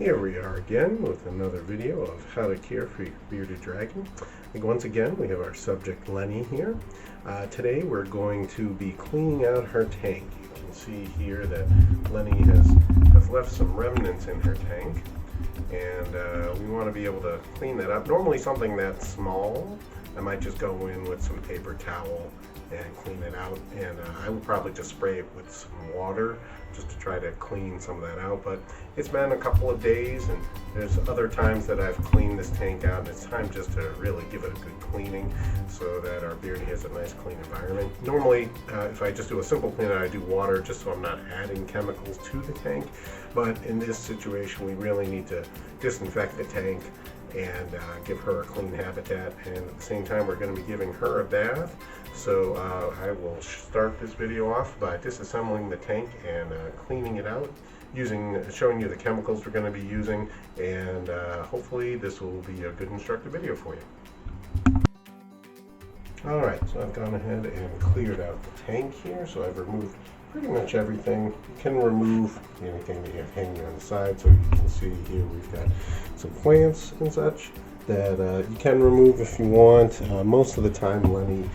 Here we are again with another video of how to care for your bearded dragon. And once again, we have our subject Lenny here. Today we're going to be cleaning out her tank. You can see here that Lenny has left some remnants in her tank, and we want to be able to clean that up. Normally something that small, I might just go in with some paper towel and clean it out, and I would probably just spray it with some water just to try to clean some of that out. But it's been a couple of days, and there's other times that I've cleaned this tank out, and it's time just to really give it a good cleaning so that our beardie has a nice clean environment. Normally if I just do a simple clean out, I do water just so I'm not adding chemicals to the tank, but in this situation we really need to disinfect the tank and give her a clean habitat, and at the same time we're going to be giving her a bath. So I will start this video off by disassembling the tank and cleaning it out, showing you the chemicals we're going to be using, and hopefully this will be a good instructive video for you. Alright, so I've gone ahead and cleared out the tank here, so I've removed pretty much everything. You can remove anything that you have hanging on the side, so you can see here we've got some plants and such that you can remove if you want. Most of the time Lenny,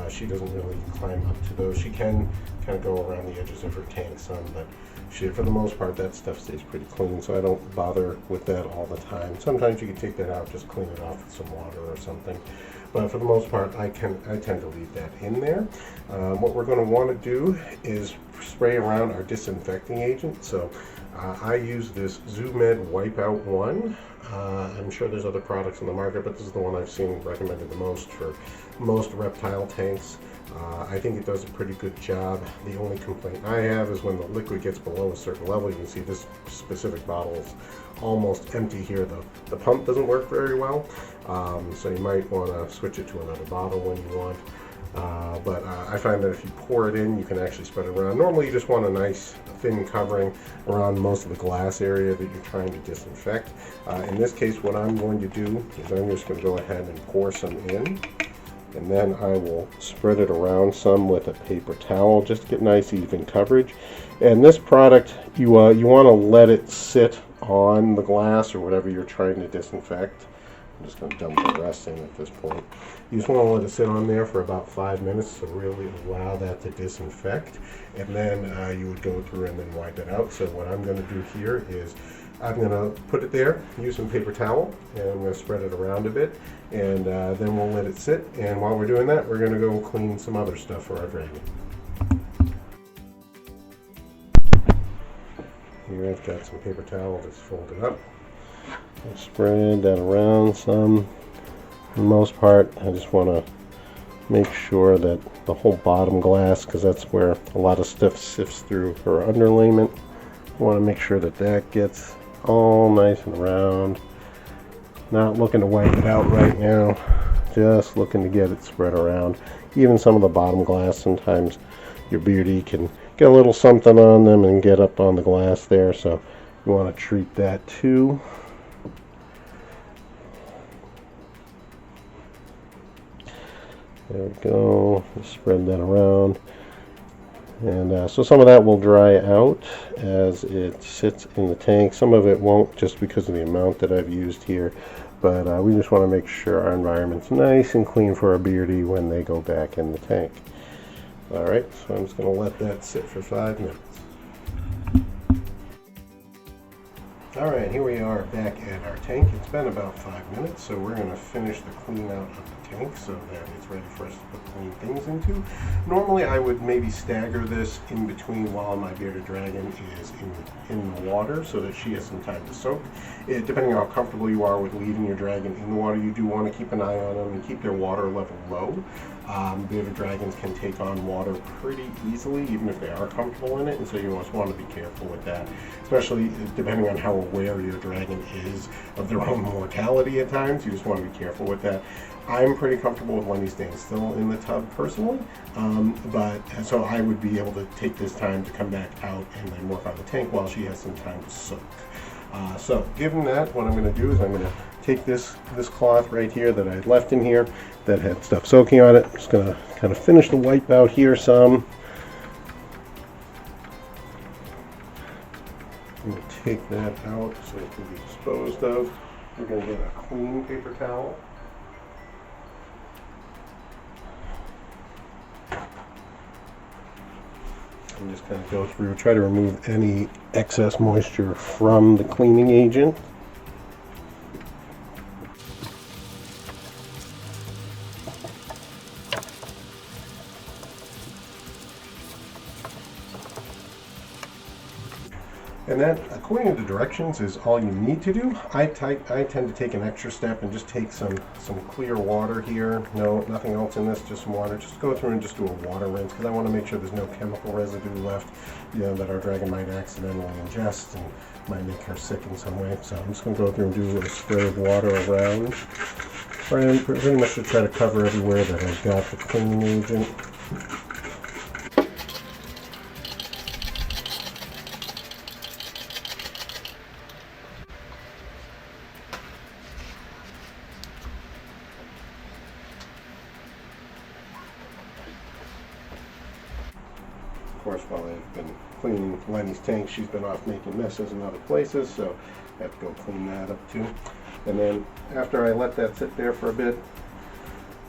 she doesn't really climb up to those. She can kind of go around the edges of her tank some, but for the most part that stuff stays pretty clean, so I don't bother with that all the time. Sometimes you can take that out, just clean it off with some water or something, but for the most part I tend to leave that in there. What we're going to want to do is spray around our disinfecting agent. So I use this ZooMed Wipeout 1. I'm sure there's other products in the market, but this is the one I've seen recommended the most for most reptile tanks. I think it does a pretty good job. The only complaint I have is when the liquid gets below a certain level. You can see this specific bottle is almost empty here. The pump doesn't work very well, so you might want to switch it to another bottle when you want. But I find that if you pour it in, you can actually spread it around. Normally you just want a nice thin covering around most of the glass area that you're trying to disinfect. In this case, what I'm going to do is I'm just going to go ahead and pour some in, and then I will spread it around some with a paper towel just to get nice even coverage. And this product, you want to let it sit on the glass or whatever you're trying to disinfect. I'm just going to dump the rest in at this point. You just want to let it sit on there for about 5 minutes to really allow that to disinfect, and then you would go through and then wipe it out. So what I'm going to do here is I'm going to put it there, use some paper towel, and I'm going to spread it around a bit, and then we'll let it sit. And while we're doing that, we're going to go clean some other stuff for our dragon. Here I've got some paper towel just folded up. I'll spread that around some. For the most part, I just want to make sure that the whole bottom glass, because that's where a lot of stuff sifts through her underlayment, I want to make sure that that gets all nice and round. Not looking to wipe it out right now, just looking to get it spread around. Even some of the bottom glass, sometimes your beardie can get a little something on them and get up on the glass there, so you want to treat that too. There we go, spread that around. And so some of that will dry out as it sits in the tank. Some of it won't, just because of the amount that I've used here. But we just want to make sure our environment's nice and clean for our beardie when they go back in the tank. Alright, so I'm just going to let that sit for 5 minutes. Alright, here we are back at our tank. It's been about 5 minutes, so we're going to finish the clean out of the tank so that it's ready for us to put clean things into. Normally I would maybe stagger this in between while my bearded dragon is in the water so that she has some time to soak. Depending on how comfortable you are with leaving your dragon in the water, you do want to keep an eye on them and keep their water level low. Bearded dragons can take on water pretty easily, even if they are comfortable in it, and so you just want to be careful with that, especially depending on how aware your dragon is of their own mortality at times. You just want to be careful with that. I'm pretty comfortable with Lenny staying still in the tub personally, but so I would be able to take this time to come back out and then work on the tank while she has some time to soak. So given that, what I'm going to do is I'm going to take this cloth right here that I had left in here that had stuff soaking on it. I'm just going to kind of finish the wipe out here some. I'm going to take that out so it can be disposed of. We're going to get a clean paper towel. And just kind of go through, try to remove any excess moisture from the cleaning agent. And that, according to the directions, is all you need to do. I tend to take an extra step and just take some clear water here. No, nothing else in this, just some water. Just go through and just do a water rinse because I want to make sure there's no chemical residue left, that our dragon might accidentally ingest and might make her sick in some way. So I'm just going to go through and do a spray of water around, and pretty much to try to cover everywhere that I've got the cleaning agent. Of course, while I've been cleaning Lenny's tank, she's been off making messes in other places, so I have to go clean that up too. And then after I let that sit there for a bit,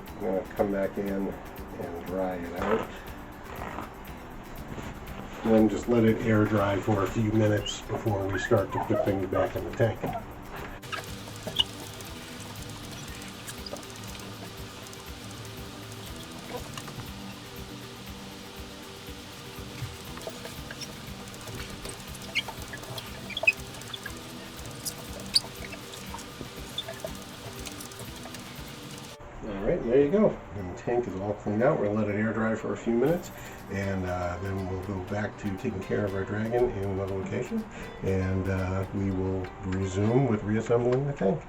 I'm going to come back in and dry it out. And then just let it air dry for a few minutes before we start to put things back in the tank. Alright, there you go. And the tank is all cleaned out. We're going to let it air dry for a few minutes, and then we'll go back to taking care of our dragon in another location, and we will resume with reassembling the tank.